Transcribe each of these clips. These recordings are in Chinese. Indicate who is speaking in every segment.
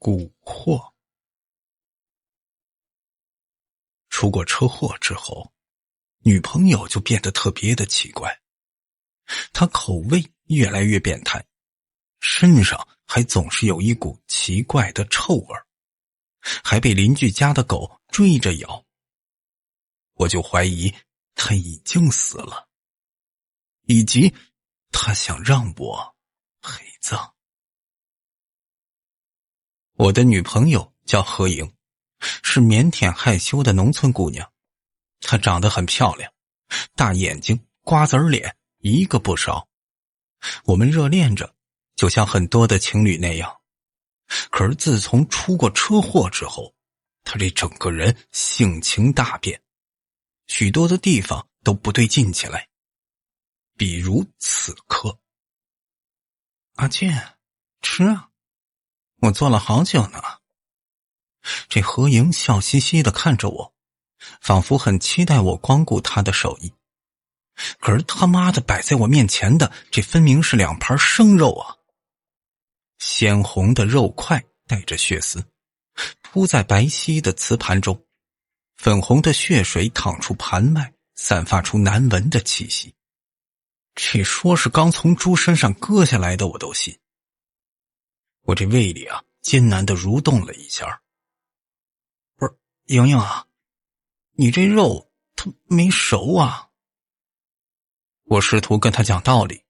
Speaker 1: 蛊惑。出过车祸之后，女朋友就变得特别的奇怪，她口味越来越变态，身上还总是有一股奇怪的臭味，还被邻居家的狗追着咬。我就怀疑她已经死了，以及她想让我陪葬。我的女朋友叫何莹，是腼腆害羞的农村姑娘。她长得很漂亮，大眼睛，瓜子脸，一个不少。我们热恋着，就像很多的情侣那样。可是自从出过车祸之后，她这整个人性情大变，许多的地方都不对劲起来。比如此刻。阿健，吃啊，我做了好久呢。这何莹笑嘻嘻地看着我，仿佛很期待我光顾她的手艺。可是他妈的摆在我面前的，这分明是两盘生肉啊！鲜红的肉块带着血丝，铺在白皙的瓷盘中，粉红的血水淌出盘外，散发出难闻的气息。这说是刚从猪身上割下来的，我都信。我这胃里啊，艰难地蠕动了一下。不是，莹莹啊，你这肉它没熟啊。我试图跟他讲道理，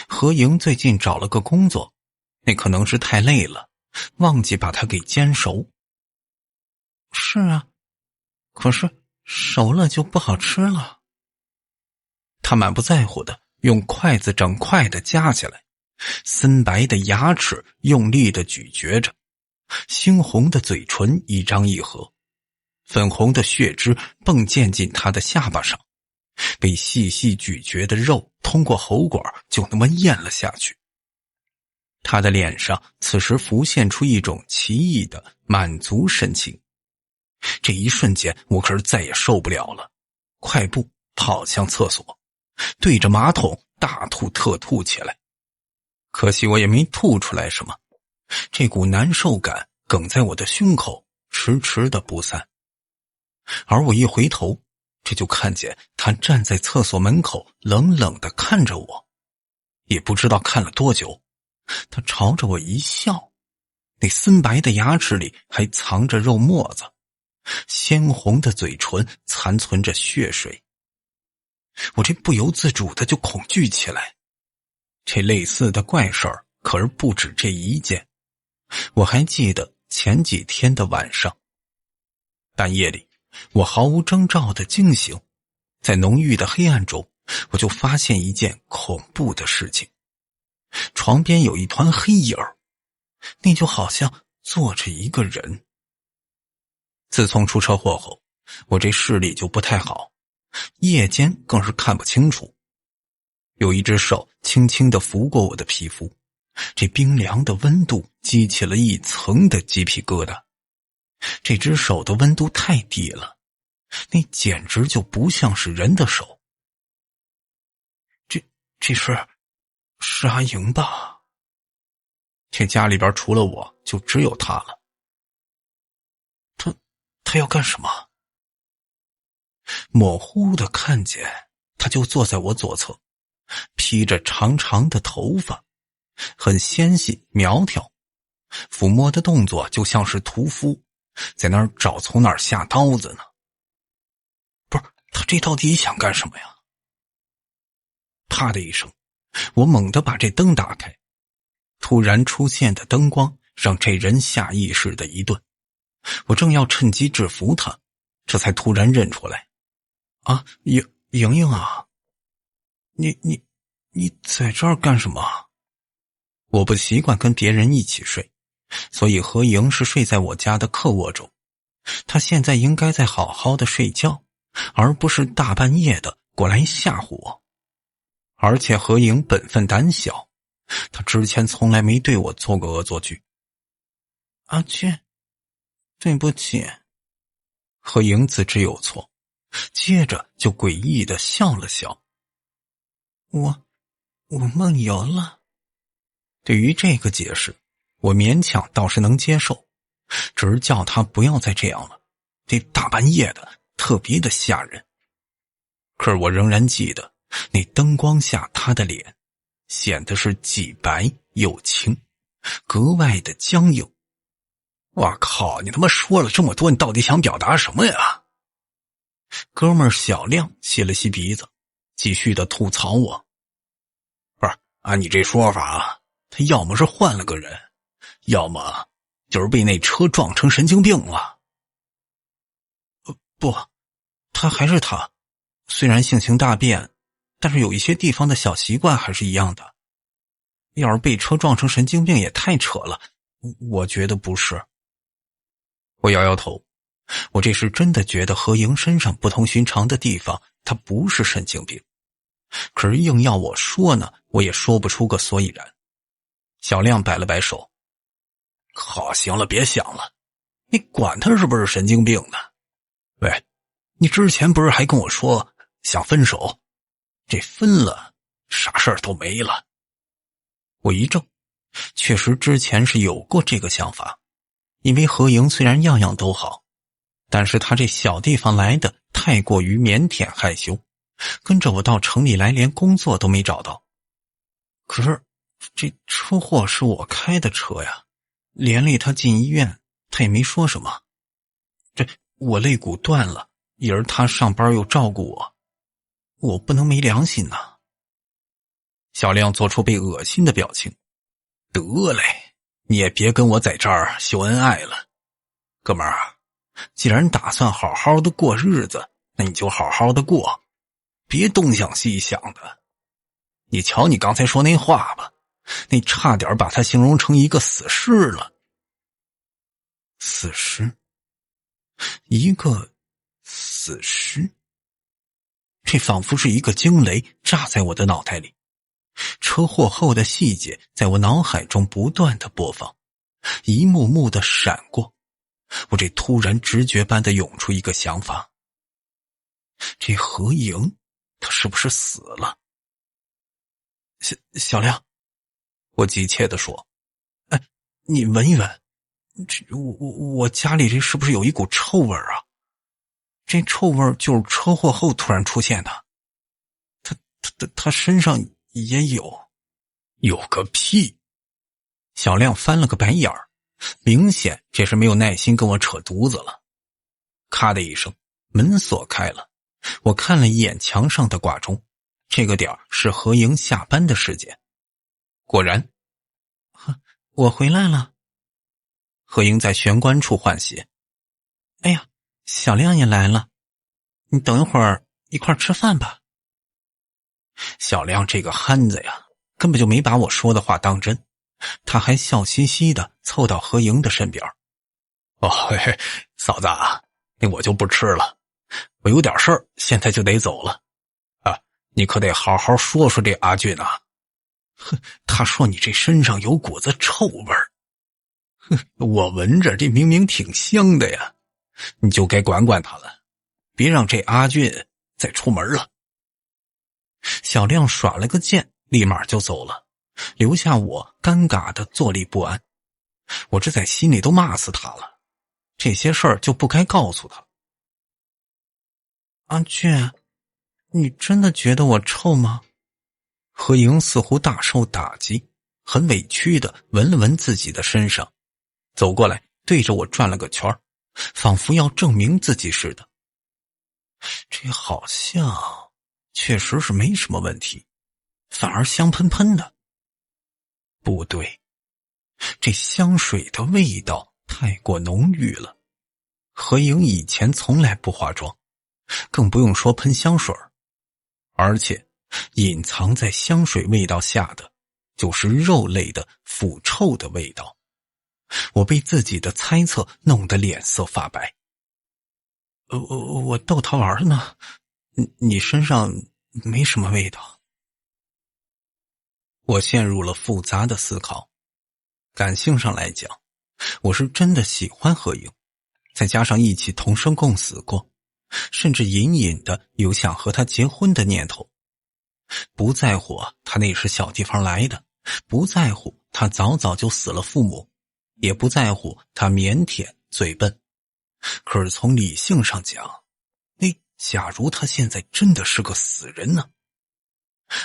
Speaker 1: 何莹最近找了个工作，那可能是太累了，忘记把它给煎熟。是啊，可是熟了就不好吃了。他满不在乎的用筷子整块的夹起来，森白的牙齿用力的咀嚼着，猩红的嘴唇一张一合，粉红的血汁迸溅进他的下巴上，被细细咀嚼的肉通过喉管就那么咽了下去。他的脸上此时浮现出一种奇异的满足神情。这一瞬间我可是再也受不了了，快步跑向厕所，对着马桶大吐特吐起来。可惜我也没吐出来什么，这股难受感梗在我的胸口，迟迟的不散。而我一回头，这就看见他站在厕所门口，冷冷地看着我，也不知道看了多久。他朝着我一笑，那森白的牙齿里还藏着肉沫子，鲜红的嘴唇残存着血水。我这不由自主的就恐惧起来。这类似的怪事儿可是不止这一件。我还记得前几天的晚上，半夜里我毫无征兆的惊醒，在浓郁的黑暗中，我就发现一件恐怖的事情。床边有一团黑影儿，那就好像坐着一个人。自从出车祸后，我这视力就不太好，夜间更是看不清楚。有一只手轻轻地拂过我的皮肤，这冰凉的温度激起了一层的鸡皮疙瘩。这只手的温度太低了，那简直就不像是人的手。这是阿莹吧？这家里边除了我就只有她了。她要干什么？模糊的看见她就坐在我左侧，披着长长的头发，很纤细苗条，抚摸的动作就像是屠夫在那儿找从哪儿下刀子呢。不是，她这到底想干什么呀？啪的一声，我猛地把这灯打开，突然出现的灯光让这人下意识的一顿。我正要趁机制服他，这才突然认出来。啊，莹莹啊，你在这儿干什么？我不习惯跟别人一起睡，所以何莹是睡在我家的客卧中。她现在应该在好好的睡觉，而不是大半夜的过来吓唬我。而且何莹本分胆小，她之前从来没对我做过恶作剧。阿健，对不起。何莹自知有错，接着就诡异地笑了笑。我梦游了。对于这个解释，我勉强倒是能接受，只是叫他不要再这样了，这大半夜的特别的吓人。可是我仍然记得那灯光下他的脸显得是既白又青，格外的僵硬。我靠，你他妈说了这么多，你到底想表达什么呀？哥们儿小亮吸了吸鼻子，继续的吐槽我。不是，按你这说法啊，他要么是换了个人，要么就是被那车撞成神经病了。不，他还是他，虽然性情大变，但是有一些地方的小习惯还是一样的。要是被车撞成神经病也太扯了，我觉得不是。我摇摇头，我这是真的觉得何莹身上不同寻常的地方，他不是神经病。可是硬要我说呢，我也说不出个所以然。小亮摆了摆手，好，行了，别想了，你管他是不是神经病呢？喂，你之前不是还跟我说想分手？这分了，啥事儿都没了。我一怔，确实之前是有过这个想法，因为何莹虽然样样都好，但是他这小地方来的太过于腼腆害羞，跟着我到城里来连工作都没找到。可是这车祸是我开的车呀，连累他进医院，他也没说什么。这我肋骨断了，也是他上班又照顾我，我不能没良心呐。小亮做出被恶心的表情。得嘞，你也别跟我在这儿秀恩爱了。哥们儿，既然打算好好的过日子，那你就好好的过，别东想西想的。你瞧你刚才说那话吧，那差点把他形容成一个死尸了。死尸？一个死尸？这仿佛是一个惊雷炸在我的脑袋里，车祸后的细节在我脑海中不断的播放，一幕幕的闪过。我这突然直觉般的涌出一个想法，这何莹他是不是死了？小亮，我急切地说，哎，你闻一闻，我家里这是不是有一股臭味啊？这臭味就是车祸后突然出现的。他身上也有。有个屁！小亮翻了个白眼儿，明显这是没有耐心跟我扯犊子了。咔的一声，门锁开了，我看了一眼墙上的挂钟，这个点儿是何莹下班的时间。果然，我回来了。何莹在玄关处换鞋。哎呀，小亮也来了，你等一会儿一块吃饭吧。小亮这个憨子呀，根本就没把我说的话当真，他还笑嘻嘻的凑到何莹的身边。哦，嘿嘿，嫂子啊，那我就不吃了，我有点事儿，现在就得走了。啊，你可得好好说说这阿俊啊。哼，他说你这身上有股子臭味儿。哼，我闻着这明明挺香的呀，你就该管管他了，别让这阿俊再出门了。小亮耍了个剑，立马就走了，留下我尴尬的坐立不安。我这在心里都骂死他了，这些事儿就不该告诉他。阿俊，你真的觉得我臭吗？何莹似乎大受打击，很委屈的闻了闻自己的身上，走过来对着我转了个圈，仿佛要证明自己似的。这好像确实是没什么问题，反而香喷喷的。不对，这香水的味道太过浓郁了。何莹以前从来不化妆，更不用说喷香水，而且隐藏在香水味道下的就是肉类的腐臭的味道。我被自己的猜测弄得脸色发白。我逗他玩呢，你身上没什么味道。我陷入了复杂的思考。感性上来讲，我是真的喜欢何莹，再加上一起同生共死过，甚至隐隐的有想和他结婚的念头。不在乎他那是小地方来的，不在乎他早早就死了父母，也不在乎他腼腆嘴笨。可是从理性上讲，假如他现在真的是个死人呢？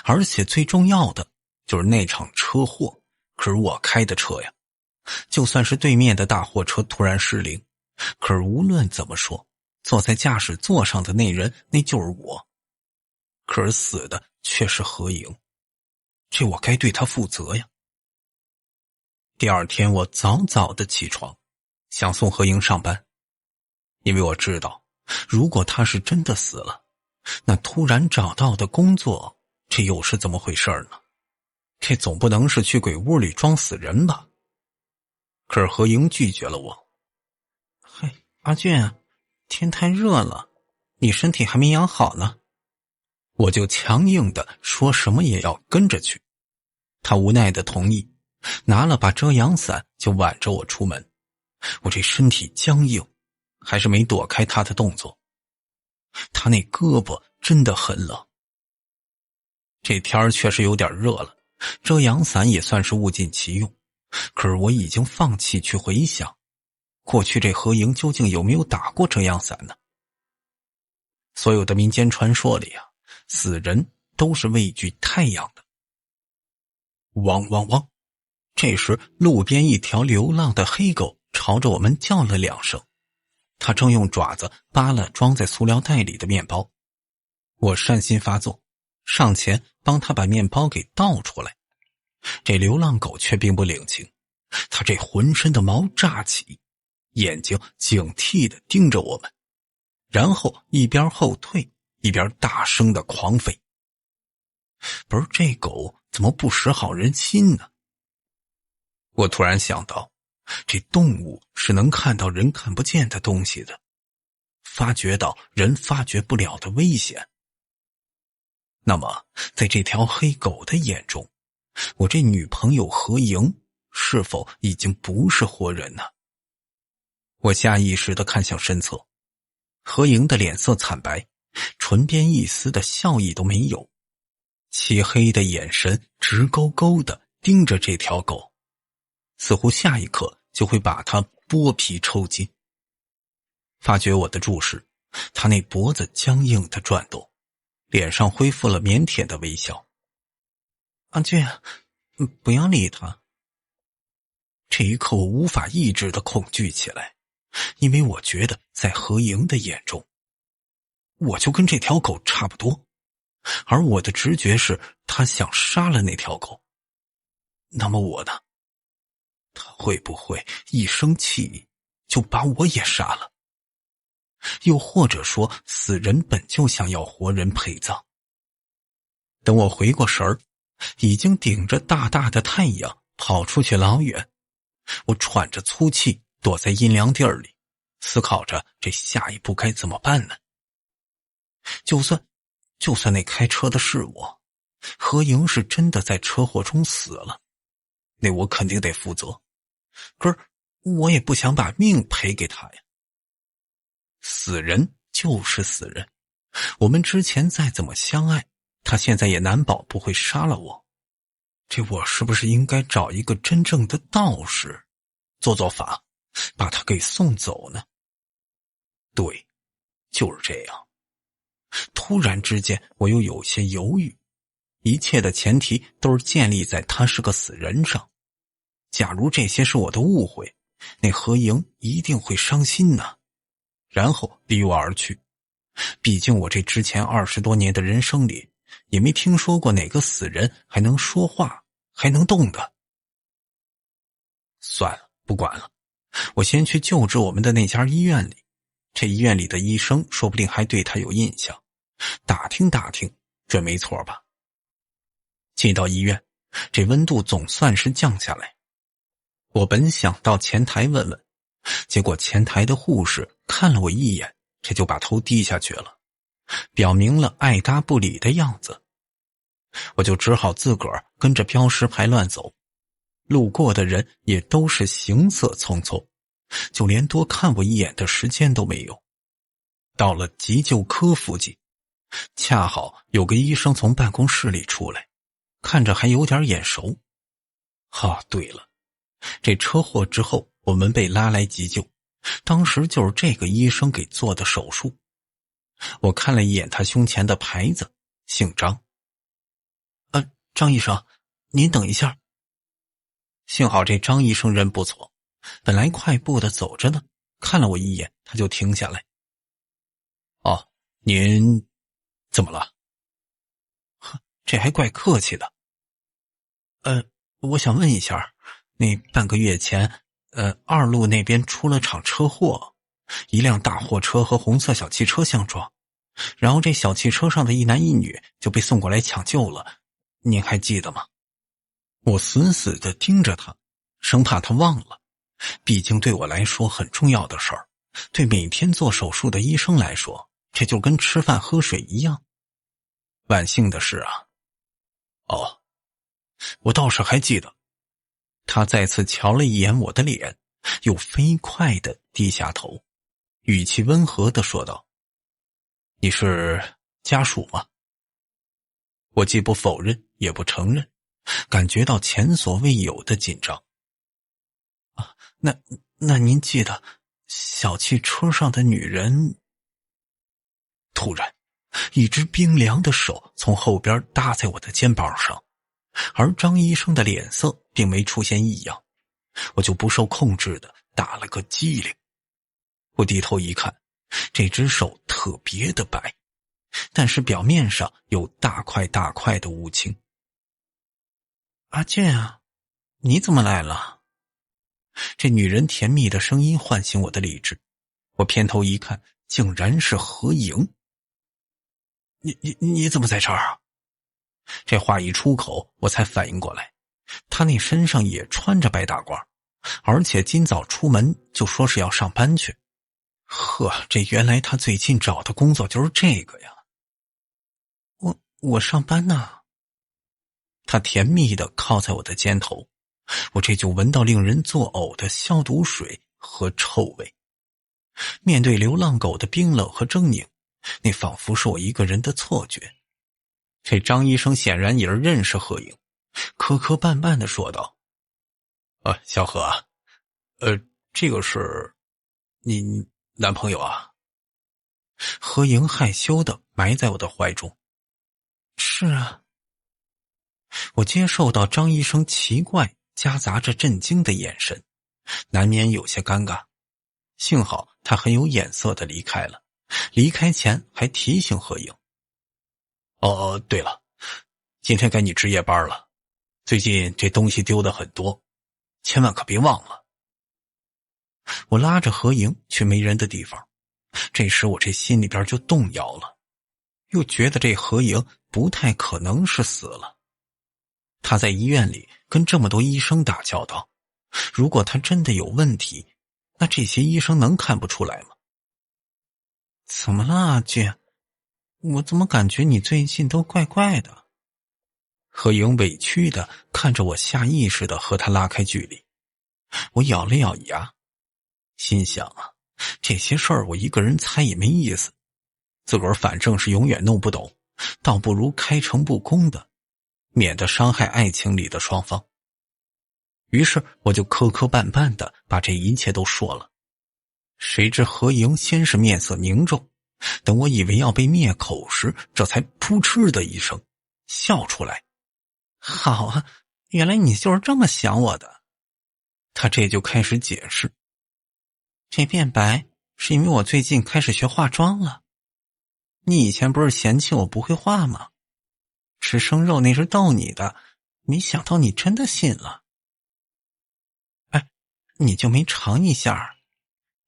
Speaker 1: 而且最重要的就是那场车祸可是我开的车呀，就算是对面的大货车突然失灵，可是无论怎么说，坐在驾驶座上的那人那就是我，可是死的却是何莹，这我该对他负责呀。第二天我早早的起床，想送何莹上班，因为我知道如果他是真的死了，那突然找到的工作这又是怎么回事呢？这总不能是去鬼屋里装死人吧？可是何莹拒绝了我。嘿，阿俊，天太热了，你身体还没养好呢。我就强硬的说什么也要跟着去。他无奈的同意，拿了把遮阳伞就挽着我出门。我这身体僵硬，还是没躲开他的动作。他那胳膊真的很冷。这天确实有点热了，遮阳伞也算是物尽其用。可是我已经放弃去回想，过去这何莹究竟有没有打过遮阳伞呢？所有的民间传说里啊，死人都是畏惧太阳的。汪汪汪！这时路边一条流浪的黑狗朝着我们叫了2声，它正用爪子扒了装在塑料袋里的面包。我善心发作，上前帮他把面包给倒出来。这流浪狗却并不领情，它这浑身的毛炸起，眼睛警惕地盯着我们，然后一边后退一边大声地狂吠。不是，这狗怎么不识好人心呢？我突然想到，这动物是能看到人看不见的东西的，发觉到人发觉不了的危险。那么在这条黑狗的眼中，我这女朋友何莹是否已经不是活人呢？我下意识地看向身侧，何莹的脸色惨白，唇边一丝的笑意都没有，漆黑的眼神直勾勾地盯着这条狗，似乎下一刻就会把它剥皮抽筋。发觉我的注视，他那脖子僵硬地转动，脸上恢复了腼腆的微笑。阿俊，不要理他。这一刻我无法抑制的恐惧起来，因为我觉得在何莹的眼中，我就跟这条狗差不多，而我的直觉是他想杀了那条狗。那么我呢？他会不会一生气就把我也杀了？又或者说，死人本就想要活人陪葬？等我回过神儿，已经顶着大大的太阳跑出去老远。我喘着粗气躲在阴凉地儿里，思考着这下一步该怎么办呢？就算那开车的是我，何莹是真的在车祸中死了，那我肯定得负责。可是我也不想把命赔给他呀。死人就是死人，我们之前再怎么相爱，他现在也难保不会杀了我。这我是不是应该找一个真正的道士做做法，把他给送走呢？对，就是这样。突然之间我又有些犹豫，一切的前提都是建立在他是个死人上。假如这些是我的误会，那何莹一定会伤心呢，然后离我而去。毕竟我这之前20多年的人生里，也没听说过哪个死人还能说话还能动的。算了，不管了，我先去救治我们的那家医院里，这医院里的医生说不定还对他有印象，打听打听准没错吧。进到医院，这温度总算是降下来。我本想到前台问问，结果前台的护士看了我一眼，这就把头低下去了，表明了爱答不理的样子。我就只好自个儿跟着标识牌乱走，路过的人也都是行色匆匆，就连多看我一眼的时间都没有。到了急救科附近，恰好有个医生从办公室里出来，看着还有点眼熟。对了，这车祸之后，我们被拉来急救，当时就是这个医生给做的手术。我看了一眼他胸前的牌子，姓张。张医生，您等一下。幸好这张医生人不错，本来快步的走着呢，看了我一眼，他就停下来。哦，您怎么了？呵，这还怪客气的。我想问一下，那半个月前，二路那边出了场车祸，一辆大货车和红色小汽车相撞，然后这小汽车上的一男一女就被送过来抢救了，您还记得吗？我死死地盯着他，生怕他忘了，毕竟对我来说很重要的事儿，对每天做手术的医生来说，这就跟吃饭喝水一样。万幸的是啊，我倒是还记得。他再次瞧了一眼我的脸，又飞快地低下头，语气温和地说道：“你是家属吗？”我既不否认也不承认，感觉到前所未有的紧张。那您记得小汽车上的女人？突然，一只冰凉的手从后边搭在我的肩膀上，而张医生的脸色并没出现异样，我就不受控制的打了个激灵。我低头一看，这只手特别的白，但是表面上有大块大块的乌青。阿健啊，你怎么来了？这女人甜蜜的声音唤醒我的理智，我偏头一看，竟然是何莹。你怎么在这儿啊？这话一出口，我才反应过来，她那身上也穿着白大褂，而且今早出门就说是要上班去。呵，这原来她最近找的工作就是这个呀。我上班呢。她甜蜜地靠在我的肩头，我这就闻到令人作呕的消毒水和臭味。面对流浪狗的冰冷和狰狞，那仿佛是我一个人的错觉。这张医生显然也是认识何莹，磕磕绊绊地说道：“小何啊，这个是你男朋友啊？”何莹害羞地埋在我的怀中。是啊。我接受到张医生奇怪夹杂着震惊的眼神，难免有些尴尬。幸好他很有眼色地离开了，离开前还提醒何莹：“对了，今天该你值夜班了，最近这东西丢的很多，千万可别忘了。”我拉着何莹去没人的地方，这时我这心里边就动摇了，又觉得这何莹不太可能是死了。他在医院里跟这么多医生打交道，如果他真的有问题，那这些医生能看不出来吗？怎么了啊，姐？我怎么感觉你最近都怪怪的？何莹委屈的看着我，下意识的和他拉开距离。我咬了咬牙，心想啊，这些事儿我一个人猜也没意思，自个儿反正是永远弄不懂，倒不如开诚布公的，免得伤害爱情里的双方。于是我就磕磕绊绊的把这一切都说了。谁知何莹先是面色凝重，等我以为要被灭口时，这才扑哧的一声笑出来。好啊，原来你就是这么想我的。他这就开始解释，这变白是因为我最近开始学化妆了。你以前不是嫌弃我不会画吗？吃生肉那是逗你的，没想到你真的信了。你就没尝一下，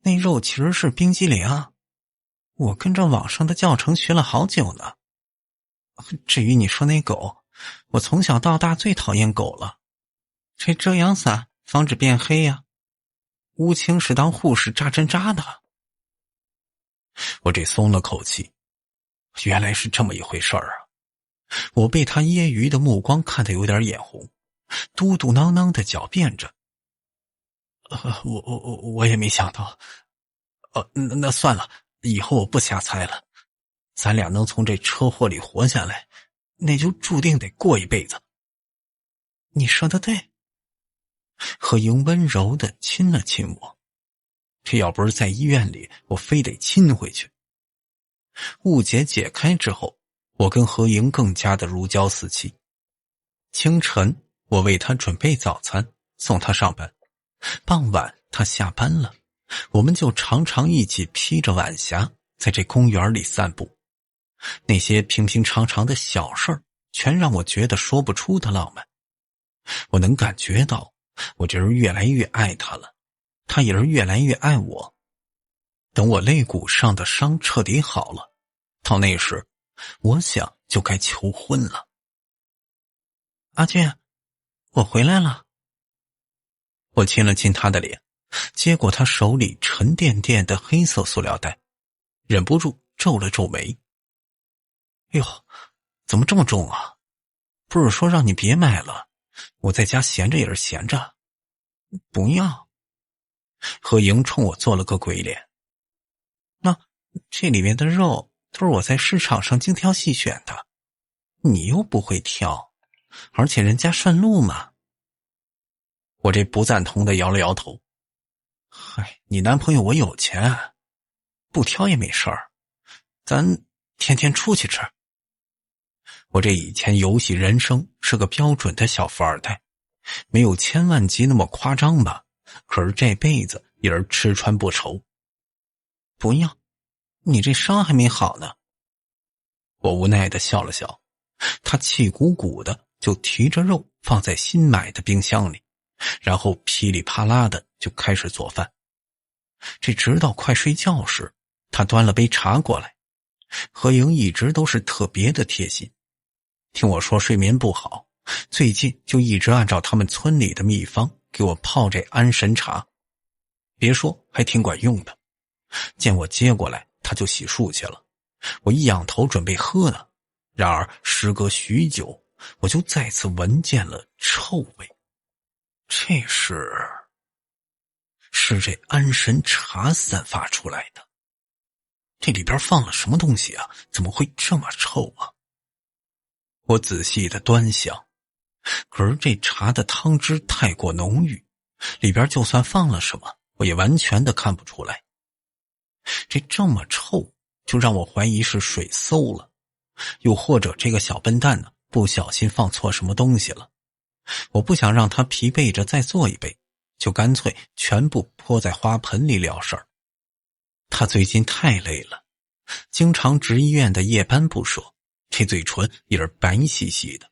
Speaker 1: 那肉其实是冰激凌啊，我跟着网上的教程学了好久呢。至于你说那狗，我从小到大最讨厌狗了，这遮阳伞防止变黑呀，乌青是当护士扎针扎的。我这松了口气，原来是这么一回事儿啊！我被他揶揄的目光看得有点眼红，嘟嘟囔囔的狡辩着。我也没想到。那算了，以后我不瞎猜了。咱俩能从这车祸里活下来，那就注定得过一辈子。你说的对。何莹温柔地亲了亲我。这要不是在医院里，我非得亲回去。误解解开之后，我跟何莹更加的如胶似漆。清晨，我为她准备早餐，送她上班。傍晚，她下班了，我们就常常一起披着晚霞，在这公园里散步。那些平平常常的小事儿，全让我觉得说不出的浪漫。我能感觉到，我这人越来越爱她了，她也是越来越爱我。等我肋骨上的伤彻底好了，到那时，我想就该求婚了。阿俊，我回来了。我亲了亲他的脸，接过他手里沉甸甸的黑色塑料袋，忍不住皱了皱眉。哟，怎么这么重啊？不是说让你别买了，我在家闲着也是闲着。不要。何莹冲我做了个鬼脸。那这里面的肉都是我在市场上精挑细选的，你又不会挑，而且人家顺路嘛。我这不赞同的摇了摇头。嗨，你男朋友我有钱，不挑也没事儿，咱天天出去吃。我这以前游戏人生是个标准的小富二代，没有千万级那么夸张吧，可是这辈子也是吃穿不愁。不要，你这伤还没好呢。我无奈地笑了笑，他气鼓鼓的就提着肉放在新买的冰箱里，然后噼里啪啦的就开始做饭。这直到快睡觉时，他端了杯茶过来。何莹一直都是特别的贴心，听我说睡眠不好，最近就一直按照他们村里的秘方给我泡这安神茶，别说还挺管用的。见我接过来，他就洗漱去了。我一仰头准备喝呢，然而时隔许久，我就再次闻见了臭味。这是这安神茶散发出来的。这里边放了什么东西啊？怎么会这么臭啊？我仔细的端详，可是这茶的汤汁太过浓郁，里边就算放了什么，我也完全的看不出来。这么臭，就让我怀疑是水馊了，又或者这个小笨蛋呢，不小心放错什么东西了。我不想让他疲惫着再做一杯，就干脆全部泼在花盆里了事儿。他最近太累了，经常值医院的夜班不说，这嘴唇也是白兮兮的，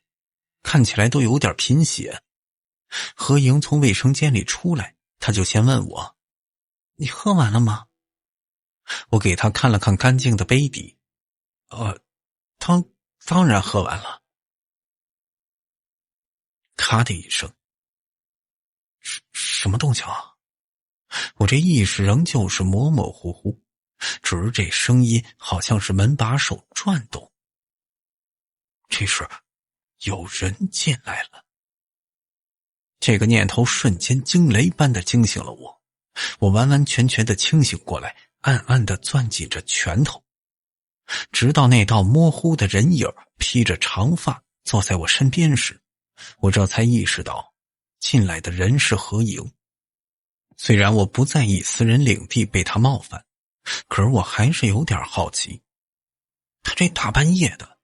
Speaker 1: 看起来都有点贫血。何莹从卫生间里出来，他就先问我：你喝完了吗？我给他看了看干净的杯底。当然喝完了。咔的一声。什么动静啊？我这意识仍旧是模模糊糊，只是这声音好像是门把手转动。这时有人进来了。这个念头瞬间惊雷般的惊醒了我，我完完全全的清醒过来，暗暗的攥紧着拳头，直到那道模糊的人影披着长发坐在我身边时，我这才意识到进来的人是何莹。虽然我不在意私人领地被他冒犯，可是我还是有点好奇，他这大半夜的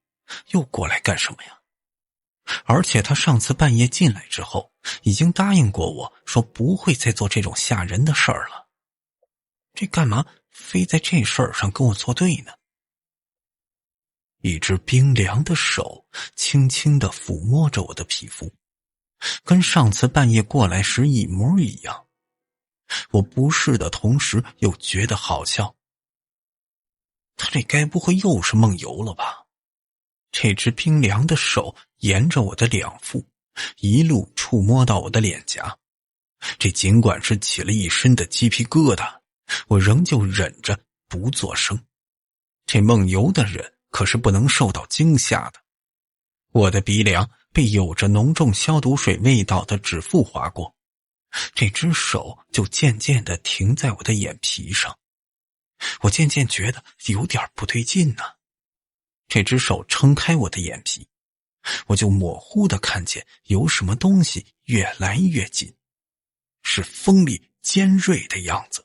Speaker 1: 又过来干什么呀？而且他上次半夜进来之后，已经答应过我说不会再做这种吓人的事儿了，这干嘛非在这事儿上跟我作对呢？一只冰凉的手轻轻地抚摸着我的皮肤，跟上次半夜过来时一模一样。我不适的同时又觉得好笑，他这该不会又是梦游了吧？这只冰凉的手沿着我的两腹一路触摸到我的脸颊，这尽管是起了一身的鸡皮疙瘩，我仍旧忍着不作声。这梦游的人可是不能受到惊吓的。我的鼻梁被有着浓重消毒水味道的指腹划过，这只手就渐渐地停在我的眼皮上。我渐渐觉得有点不对劲呢。这只手撑开我的眼皮，我就模糊地看见有什么东西越来越近。是锋利尖锐的样子，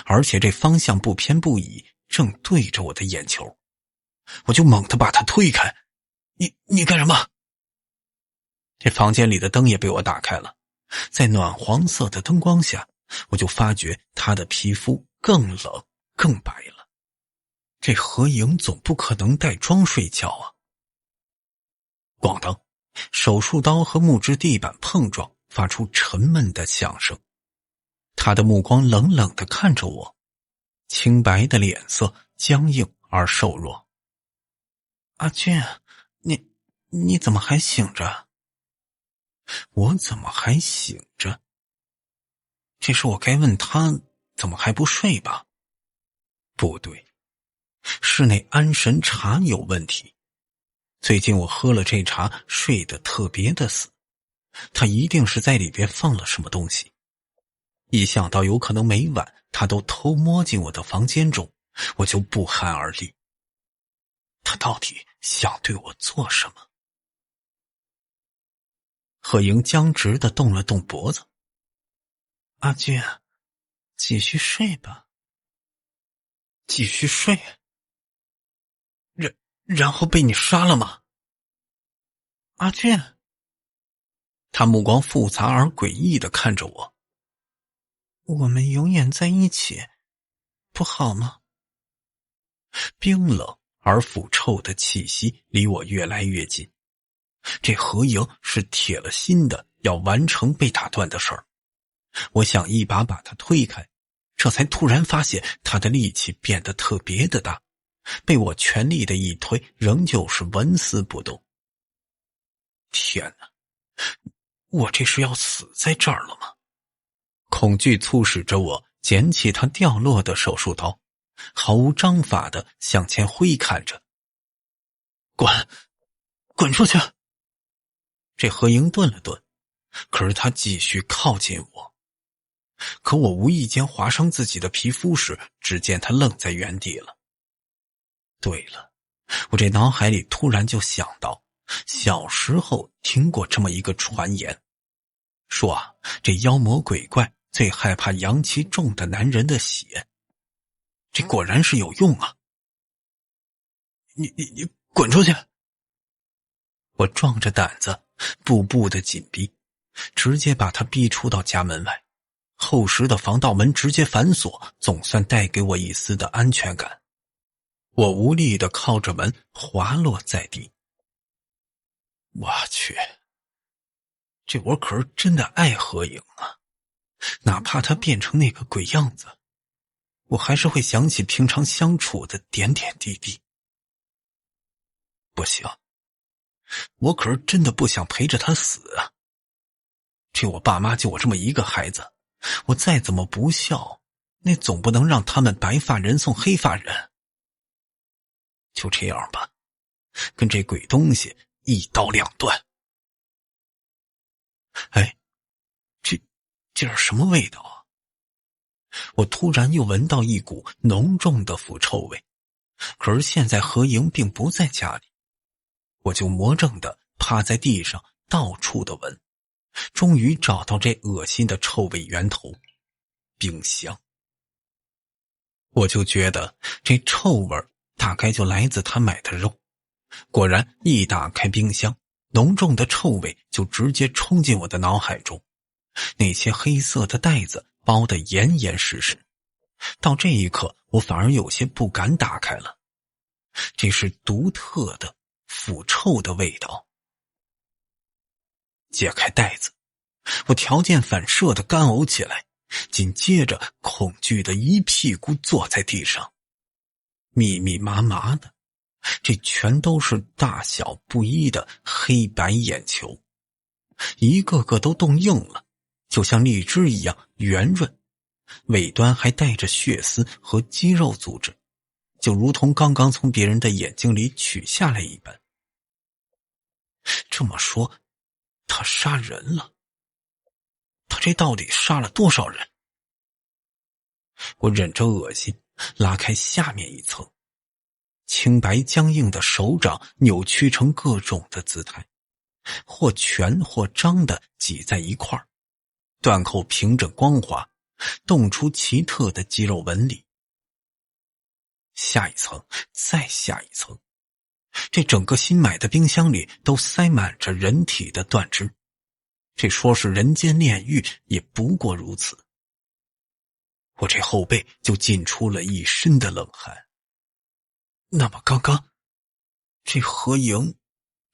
Speaker 1: 而且这方向不偏不倚，正对着我的眼球。我就猛地把他推开。你干什么？这房间里的灯也被我打开了，在暖黄色的灯光下，我就发觉他的皮肤更冷更白了。这何影总不可能带妆睡觉啊！咣当，手术刀和木质地板碰撞，发出沉闷的响声。他的目光冷冷地看着我，清白的脸色僵硬而瘦弱。阿俊，你怎么还醒着？我怎么还醒着？这是我该问他怎么还不睡吧？不对，是那安神茶有问题。最近我喝了这茶，睡得特别的死，他一定是在里边放了什么东西。一想到有可能每晚他都偷摸进我的房间中，我就不寒而栗。他到底想对我做什么？何莹僵直地动了动脖子。阿俊，继续睡吧。继续睡？然后被你杀了吗？阿俊。他目光复杂而诡异地看着我。我们永远在一起，不好吗？冰冷而腐臭的气息离我越来越近。这何莹是铁了心的要完成被打断的事儿。我想一把把他推开，这才突然发现他的力气变得特别的大，被我全力的一推，仍旧是纹丝不动。天哪，我这是要死在这儿了吗？恐惧促使着我捡起他掉落的手术刀，毫无章法的向前挥砍着。滚出去！这何莹顿了顿，可是他继续靠近我。可我无意间划伤自己的皮肤时，只见他愣在原地了。对了，我这脑海里突然就想到，小时候听过这么一个传言，说啊，这妖魔鬼怪最害怕阳气重的男人的血。这果然是有用啊！你滚出去！我壮着胆子，步步的紧逼，直接把他逼出到家门外。厚实的防盗门直接反锁，总算带给我一丝的安全感。我无力地靠着门滑落在地。我去，这我可是真的爱何影啊！哪怕他变成那个鬼样子，我还是会想起平常相处的点点滴滴。不行，我可是真的不想陪着他死啊！这我爸妈就我这么一个孩子，我再怎么不孝，那总不能让他们白发人送黑发人。就这样吧，跟这鬼东西一刀两断。哎，这是什么味道啊？我突然又闻到一股浓重的腐臭味，可是现在何莹并不在家里，我就魔怔地趴在地上到处的闻，终于找到这恶心的臭味源头——冰箱。我就觉得这臭味大概就来自他买的肉。果然，一打开冰箱，浓重的臭味就直接冲进我的脑海中。那些黑色的袋子包得严严实实，到这一刻我反而有些不敢打开了。这是独特的腐臭的味道。解开袋子，我条件反射地干呕起来，紧接着恐惧的一屁股坐在地上。密密麻麻的，这全都是大小不一的黑白眼球，一个个都冻硬了，就像荔枝一样圆润，尾端还带着血丝和肌肉组织，就如同刚刚从别人的眼睛里取下来一般。这么说，他杀人了？他这到底杀了多少人？我忍着恶心，拉开下面一层，清白僵硬的手掌扭曲成各种的姿态，或拳或张的挤在一块儿，断口平整光滑，冻出奇特的肌肉纹理。下一层，再下一层，这整个新买的冰箱里都塞满着人体的断肢，这说是人间炼狱也不过如此。我这后背就浸出了一身的冷汗。那么刚刚这何莹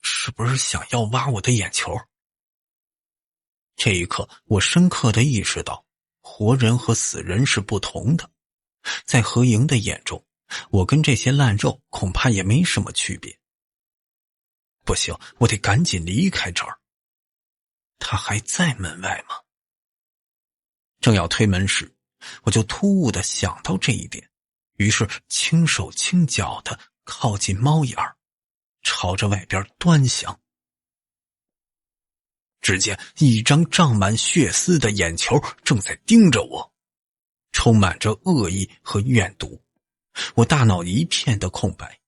Speaker 1: 是不是想要挖我的眼球？这一刻我深刻地意识到，活人和死人是不同的。在何莹的眼中，我跟这些烂肉恐怕也没什么区别。不行，我得赶紧离开这儿。他还在门外吗？正要推门时，我就突兀地想到这一点，于是轻手轻脚地靠近猫眼儿，朝着外边端详。只见一张胀满血丝的眼球正在盯着我，充满着恶意和怨毒。我大脑一片的空白，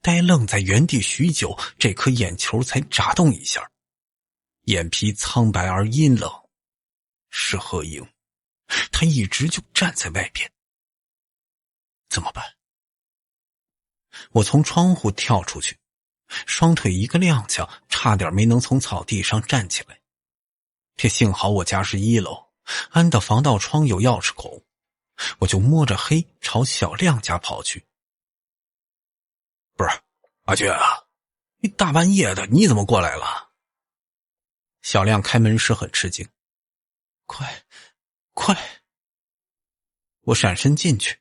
Speaker 1: 呆愣在原地许久，这颗眼球才眨动一下，眼皮苍白而阴冷。是何莹，他一直就站在外边。怎么办？我从窗户跳出去，双腿一个踉跄，差点没能从草地上站起来。这幸好我家是1楼，安的防盗窗有钥匙孔，我就摸着黑朝小亮家跑去。不是，阿俊啊，你大半夜的你怎么过来了？小亮开门时很吃惊。快！我闪身进去，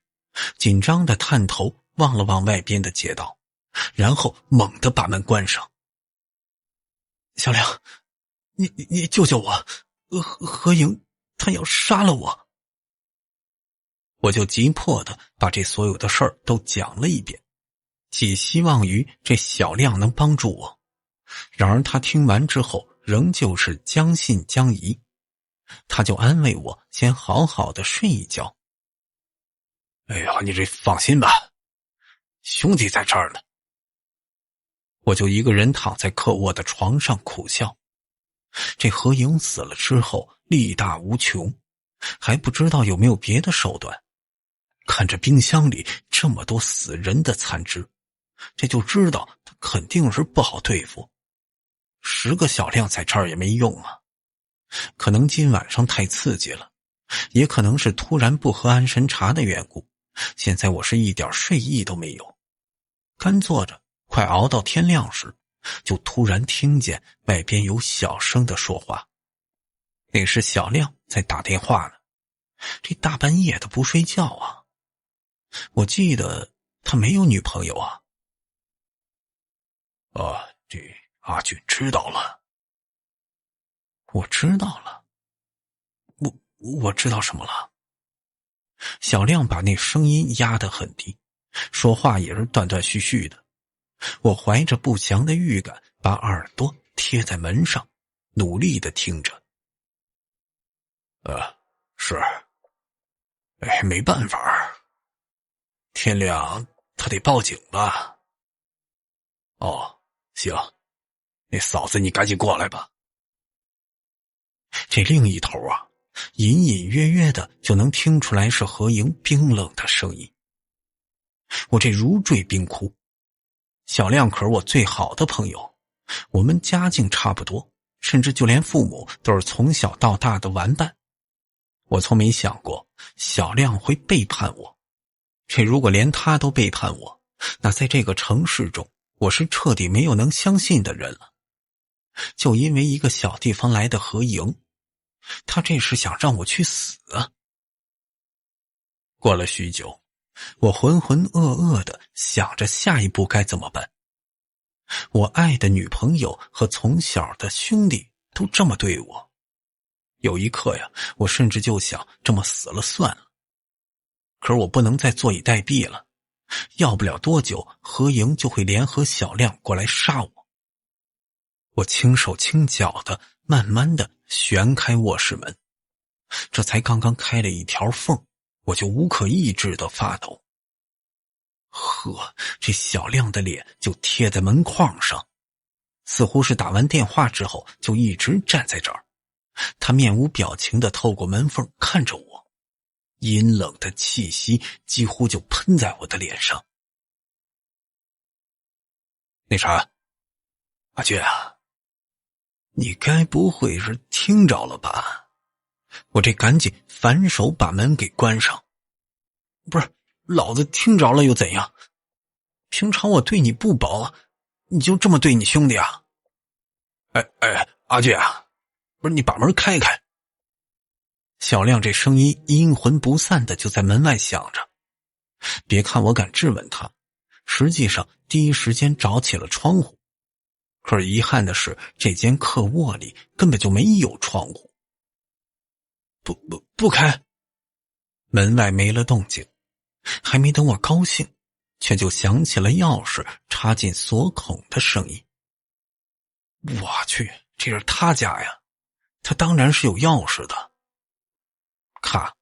Speaker 1: 紧张的探头望了望外边的街道，然后猛地把门关上。小亮，你救救我，何莹他要杀了我。我就急迫的把这所有的事儿都讲了一遍，寄希望于这小亮能帮助我。然而他听完之后仍旧是将信将疑，他就安慰我先好好的睡一觉。哎呀，你这放心吧，兄弟在这儿呢。我就一个人躺在客卧的床上苦笑。这何莹死了之后力大无穷，还不知道有没有别的手段。看着冰箱里这么多死人的残肢，这就知道他肯定是不好对付。10个小亮在这儿也没用啊。可能今晚上太刺激了，也可能是突然不喝安神茶的缘故，现在我是一点睡意都没有。干坐着，快熬到天亮时，就突然听见外边有小声的说话。那是小亮在打电话呢，这大半夜的不睡觉啊。我记得他没有女朋友啊。这阿俊知道了。我知道了。我知道什么了？小亮把那声音压得很低，说话也是断断续续的。我怀着不祥的预感，把耳朵贴在门上，努力地听着。是。没办法，天亮他得报警吧。行，那嫂子你赶紧过来吧。这另一头啊，隐隐约约的就能听出来是何莹冰冷的声音。我这如坠冰窟。小亮可是我最好的朋友，我们家境差不多，甚至就连父母都是从小到大的玩伴。我从没想过小亮会背叛我。这如果连他都背叛我，那在这个城市中，我是彻底没有能相信的人了。就因为一个小地方来的何莹，他这是想让我去死啊。过了许久，我浑浑噩噩地想着下一步该怎么办。我爱的女朋友和从小的兄弟都这么对我，有一刻呀，我甚至就想这么死了算了。可是我不能再坐以待毙了，要不了多久，何莹就会联合小亮过来杀我。我轻手轻脚的慢慢的旋开卧室门，这才刚刚开了一条缝，我就无可抑制的发抖。这小亮的脸就贴在门框上，似乎是打完电话之后就一直站在这儿，他面无表情地透过门缝看着我，阴冷的气息几乎就喷在我的脸上。那啥，阿俊啊，你该不会是听着了吧？我这赶紧反手把门给关上。不是，老子听着了又怎样？平常我对你不薄，你就这么对你兄弟啊？阿俊啊，不是你把门开开。小亮这声音阴魂不散的就在门外响着。别看我敢质问他，实际上第一时间找起了窗户。可是遗憾的是，这间客卧里根本就没有窗户。不开。门外没了动静，还没等我高兴，却就响起了钥匙插进锁孔的声音。我去，这是他家呀，他当然是有钥匙的。咔，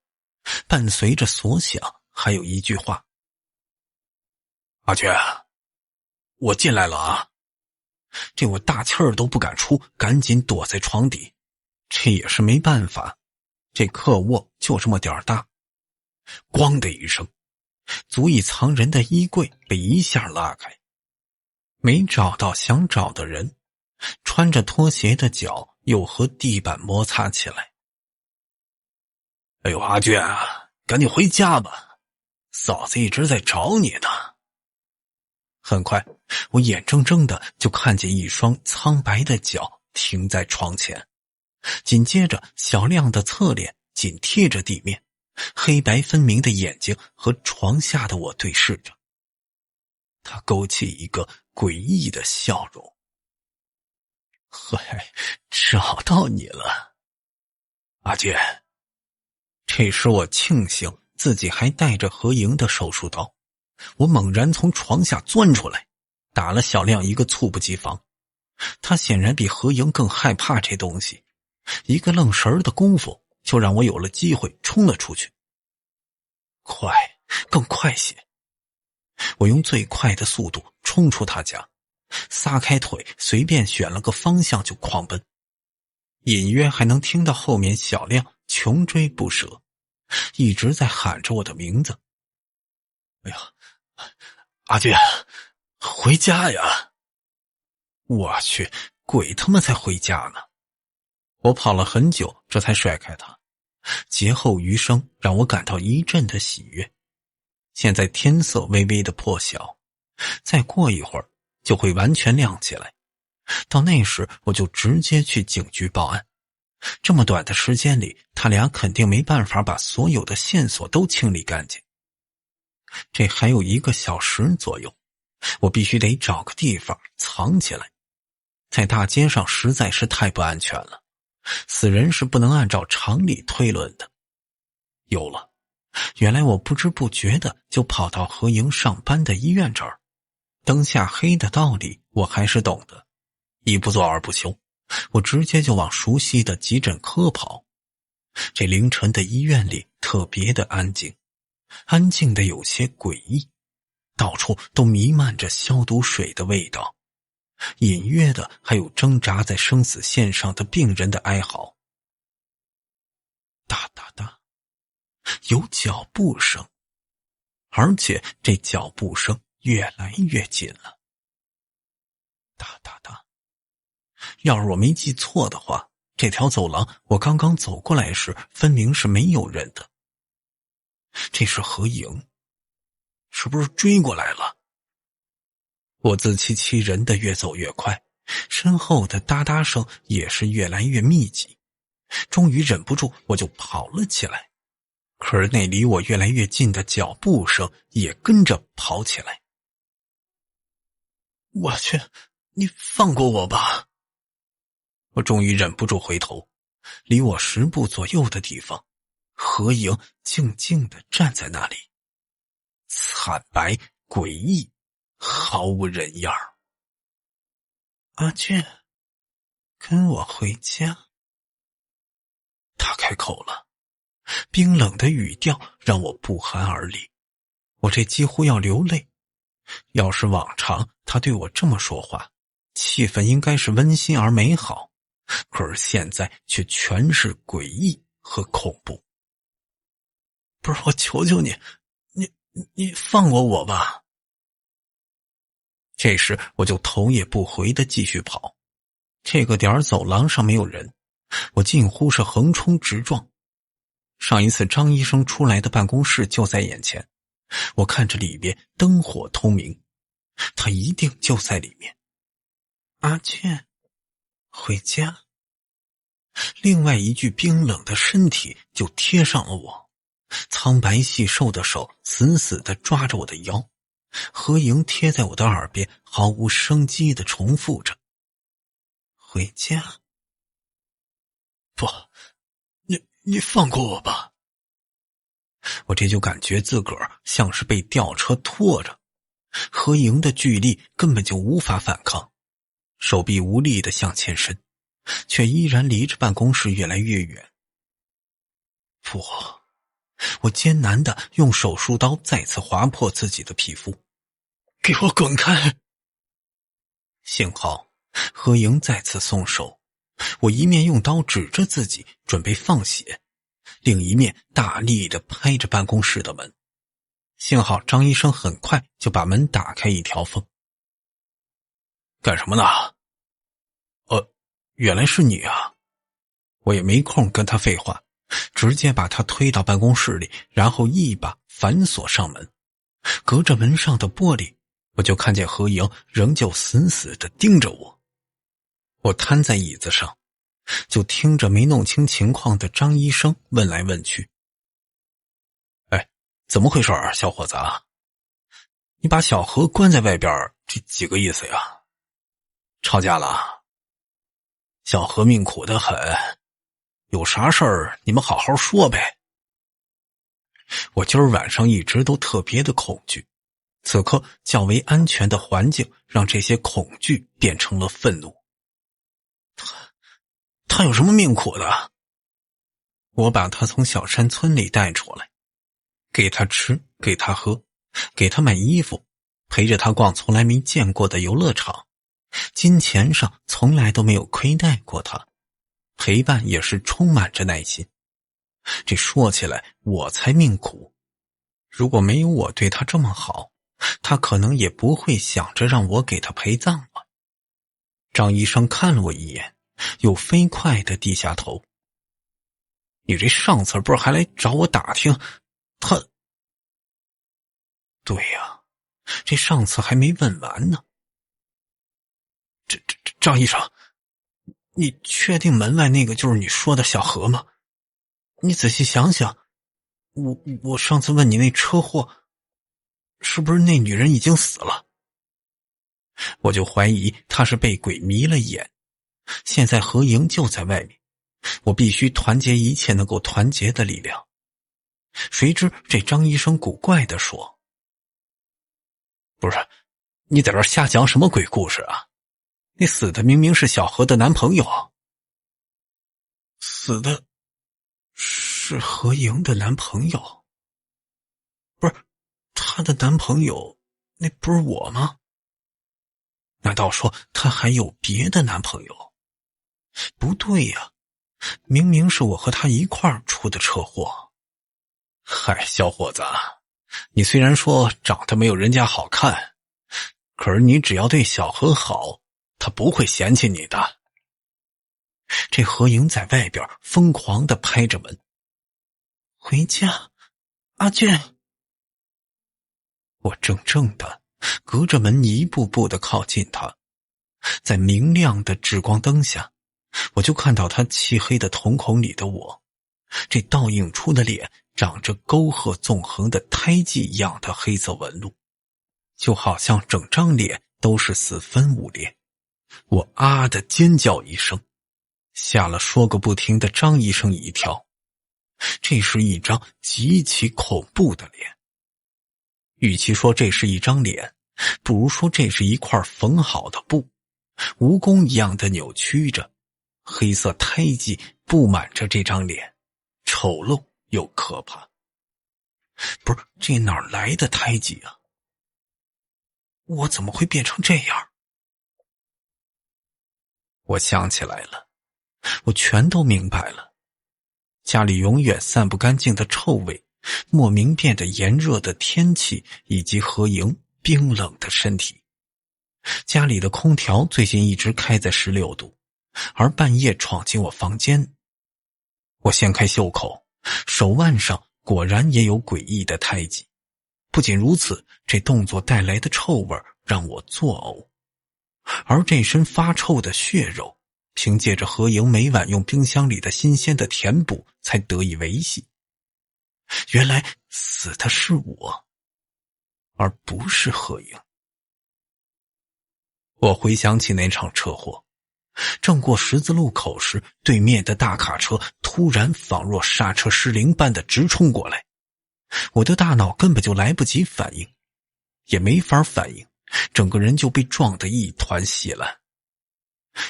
Speaker 1: 伴随着锁响还有一句话：阿娟，我进来了啊。这我大气儿都不敢出，赶紧躲在床底。这也是没办法，这客卧就这么点儿大。咣的一声，足以藏人的衣柜被一下拉开，没找到想找的人，穿着拖鞋的脚又和地板摩擦起来。哎呦，阿娟啊，赶紧回家吧，嫂子一直在找你呢。很快，我眼睁睁的就看见一双苍白的脚停在床前，紧接着小亮的侧脸紧贴着地面，黑白分明的眼睛和床下的我对视着。他勾起一个诡异的笑容。嗨，找到你了，阿娟。这时我庆幸自己还带着何莹的手术刀，我猛然从床下钻出来，打了小亮一个猝不及防。他显然比何莹更害怕这东西，一个愣神儿的功夫就让我有了机会冲了出去。快，更快些！我用最快的速度冲出他家，撒开腿随便选了个方向就狂奔，隐约还能听到后面小亮穷追不舍，一直在喊着我的名字。哎呀，阿俊，回家呀！我去，鬼他妈才回家呢！我跑了很久，这才甩开他。劫后余生让我感到一阵的喜悦。现在天色微微的破晓，再过一会儿就会完全亮起来。到那时我就直接去警局报案。这么短的时间里，他俩肯定没办法把所有的线索都清理干净。这还有1个小时左右，我必须得找个地方藏起来。在大街上实在是太不安全了，死人是不能按照常理推论的。有了，原来我不知不觉的就跑到何莹上班的医院这儿。灯下黑的道理我还是懂的，一不做二不休，我直接就往熟悉的急诊科跑。这凌晨的医院里特别的安静，安静的有些诡异，到处都弥漫着消毒水的味道，隐约的还有挣扎在生死线上的病人的哀嚎。哒哒哒，有脚步声，而且这脚步声越来越近了。哒哒哒，要是我没记错的话，这条走廊我刚刚走过来时分明是没有人的。这是何莹，是不是追过来了？我自欺欺人的越走越快，身后的哒哒声也是越来越密集。终于忍不住，我就跑了起来。可是那离我越来越近的脚步声也跟着跑起来。我去，你放过我吧！我终于忍不住回头，离我10步左右的地方，何莹静静地站在那里，惨白诡异，毫无人样。阿俊，跟我回家。他开口了，冰冷的语调让我不寒而栗，我这几乎要流泪。要是往常他对我这么说话，气氛应该是温馨而美好，可是现在却全是诡异和恐怖。不是，我求求你，你放过我吧。这时我就头也不回地继续跑。这个点儿走廊上没有人，我近乎是横冲直撞。上一次张医生出来的办公室就在眼前，我看着里边灯火通明，他一定就在里面。阿健，回家。另外一具冰冷的身体就贴上了我，苍白细瘦的手死死地抓着我的腰，何莹贴在我的耳边毫无生机地重复着，回家。不，你放过我吧。我这就感觉自个儿像是被吊车拖着，何莹的巨力根本就无法反抗，手臂无力地向前伸，却依然离着办公室越来越远。不，我艰难地用手术刀再次划破自己的皮肤，给我滚开！幸好何莹再次松手，我一面用刀指着自己准备放血，另一面大力地拍着办公室的门。幸好张医生很快就把门打开一条缝。干什么呢？原来是你啊。我也没空跟他废话，直接把他推到办公室里，然后一把反锁上门。隔着门上的玻璃，我就看见何莹仍旧死死地盯着我。我瘫在椅子上，就听着没弄清情况的张医生问来问去。怎么回事啊，小伙子啊？你把小何关在外边，这几个意思呀？吵架了？小何命苦得很，有啥事儿你们好好说呗。我今儿晚上一直都特别的恐惧，此刻较为安全的环境让这些恐惧变成了愤怒。他有什么命苦的？我把他从小山村里带出来，给他吃，给他喝，给他买衣服，陪着他逛从来没见过的游乐场，金钱上从来都没有亏待过他，陪伴也是充满着耐心。这说起来我才命苦，如果没有我对他这么好，他可能也不会想着让我给他陪葬了。张医生看了我一眼，又飞快地低下头。你这上次不是还来找我打听他？对呀，这上次还没问完呢。张医生，你确定门外那个就是你说的小何吗？你仔细想想，我上次问你那车祸，是不是那女人已经死了？我就怀疑她是被鬼迷了眼，现在何莹就在外面，我必须团结一切能够团结的力量。谁知这张医生古怪地说，不是，你在这儿瞎讲什么鬼故事啊？那死的明明是小何的男朋友。死的是何莹的男朋友？不是，她的男朋友那不是我吗？难道说她还有别的男朋友？不对呀，明明是我和她一块儿出的车祸。嗨，小伙子，你虽然说长得没有人家好看，可是你只要对小何好，他不会嫌弃你的。这何莹在外边疯狂地拍着门，回家，阿俊。我怔怔的隔着门一步步地靠近他，在明亮的指光灯下，我就看到他漆黑的瞳孔里的我，这倒映出的脸长着沟壑纵横的胎记一样的黑色纹路，就好像整张脸都是四分五裂。我啊的尖叫一声，吓了说个不停的张医生一跳。这是一张极其恐怖的脸，与其说这是一张脸，不如说这是一块缝好的布，蜈蚣一样的扭曲着，黑色胎记布满着这张脸，丑陋又可怕。不是，这哪儿来的胎记啊？我怎么会变成这样？我想起来了，我全都明白了。家里永远散不干净的臭味，莫名变得炎热的天气，以及何莹冰冷的身体。家里的空调最近一直开在16度，而半夜闯进我房间。我掀开袖口，手腕上果然也有诡异的胎记。不仅如此，这动作带来的臭味让我作呕。而这身发臭的血肉，凭借着何莹每晚用冰箱里的新鲜的填补才得以维系。原来死的是我，而不是何莹。我回想起那场车祸，正过十字路口时，对面的大卡车突然仿若刹车失灵般的直冲过来，我的大脑根本就来不及反应，也没法反应，整个人就被撞得一团稀烂。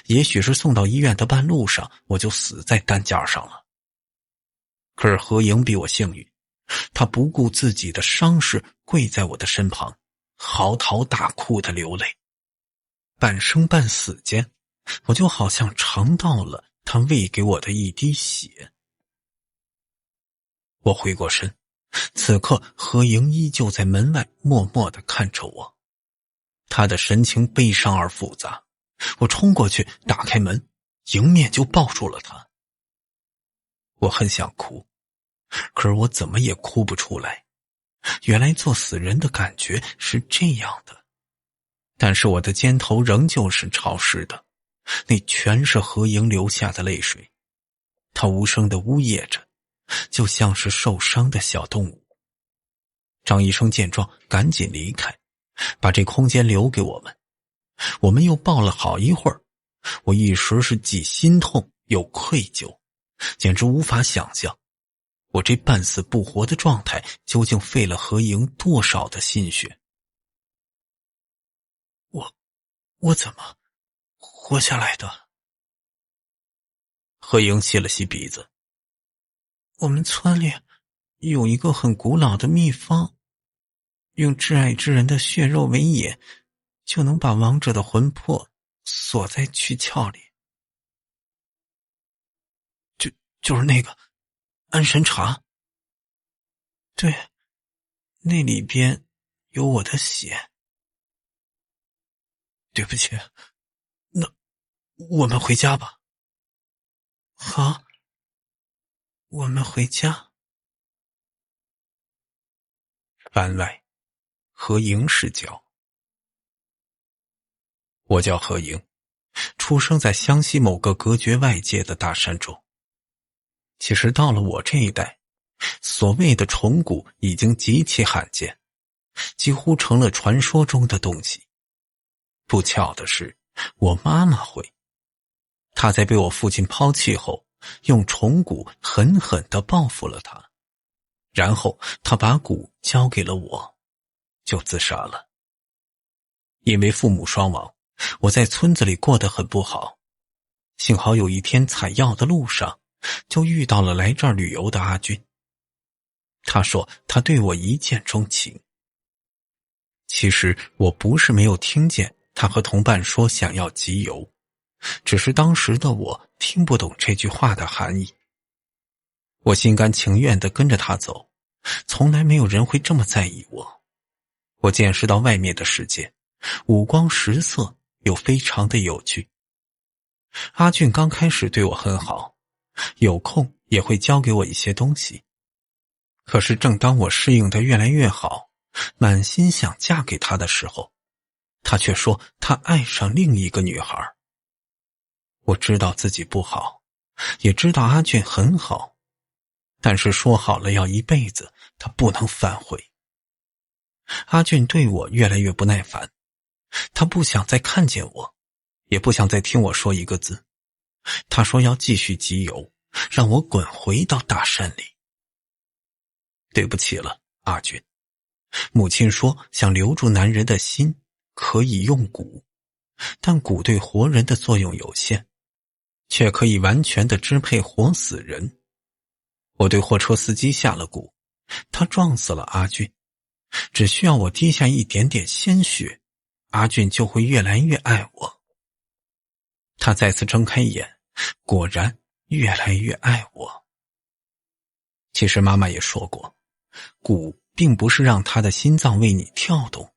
Speaker 1: 也许是送到医院的半路上，我就死在担架上了。可是何莹比我幸运，她不顾自己的伤势，跪在我的身旁，嚎啕大哭地流泪。半生半死间，我就好像尝到了她喂给我的一滴血。我回过身，此刻何莹依旧在门外默默地看着我，她的神情悲伤而复杂。我冲过去打开门，迎面就抱住了她。我很想哭，可是我怎么也哭不出来。原来做死人的感觉是这样的，但是我的肩头仍旧是潮湿的，那全是何莹流下的泪水。她无声地呜咽着，就像是受伤的小动物。张医生见状赶紧离开，把这空间留给我们。我们又抱了好一会儿，我一时是既心痛又愧疚，简直无法想象我这半死不活的状态究竟费了何莹多少的心血。我怎么活下来的？何莹吸了吸鼻子。我们村里有一个很古老的秘方，用挚爱之人的血肉为引，就能把亡者的魂魄锁在躯壳里。就是那个安神茶。对，那里边有我的血。对不起，那我们回家吧。好，我们回家。番外，何莹视角。我叫何莹，出生在湘西某个隔绝外界的大山中。其实到了我这一代，所谓的虫蛊已经极其罕见，几乎成了传说中的东西。不巧的是，我妈妈会。她在被我父亲抛弃后，用虫蛊狠狠地报复了他，然后她把蛊交给了我，就自杀了。因为父母双亡，我在村子里过得很不好。幸好有一天采药的路上，就遇到了来这儿旅游的阿俊。他说他对我一见钟情。其实我不是没有听见他和同伴说想要集邮，只是当时的我听不懂这句话的含义。我心甘情愿地跟着他走，从来没有人会这么在意我。我见识到外面的世界，五光十色又非常的有趣。阿俊刚开始对我很好，有空也会教给我一些东西。可是正当我适应得越来越好，满心想嫁给他的时候，他却说他爱上另一个女孩。我知道自己不好，也知道阿俊很好，但是说好了要一辈子，他不能反悔。阿俊对我越来越不耐烦，他不想再看见我，也不想再听我说一个字。他说要继续集邮，让我滚回到大山里。对不起了，阿俊。母亲说想留住男人的心可以用蛊，但蛊对活人的作用有限，却可以完全的支配活死人。我对货车司机下了蛊，他撞死了阿俊。只需要我滴下一点点鲜血，阿俊就会越来越爱我。他再次睁开眼，果然越来越爱我。其实妈妈也说过，鼓并不是让他的心脏为你跳动，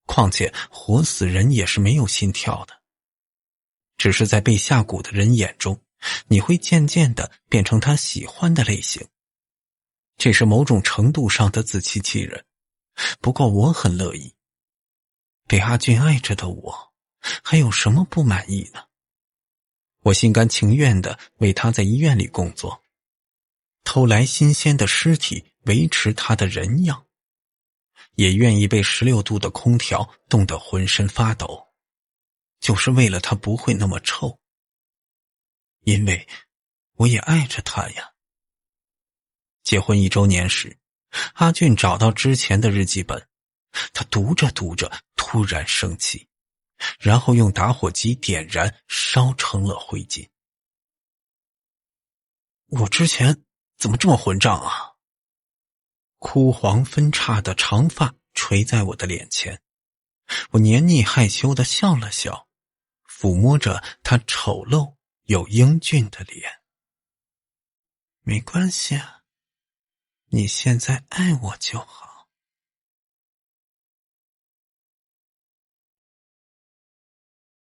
Speaker 1: 况且活死人也是没有心跳的。只是在被下蛊的人眼中，你会渐渐地变成他喜欢的类型。这是某种程度上的自欺欺人，不过我很乐意。被阿俊爱着的我，还有什么不满意呢？我心甘情愿地为他在医院里工作，偷来新鲜的尸体维持他的人样，也愿意被16度的空调冻得浑身发抖，就是为了他不会那么臭。因为我也爱着他呀。结婚1周年时，阿俊找到之前的日记本，他读着读着突然生气，然后用打火机点燃，烧成了灰烬。我之前怎么这么混账啊？枯黄分叉的长发垂在我的脸前，我黏腻害羞地笑了笑，抚摸着他丑陋又英俊的脸。没关系啊，你现在爱我就好。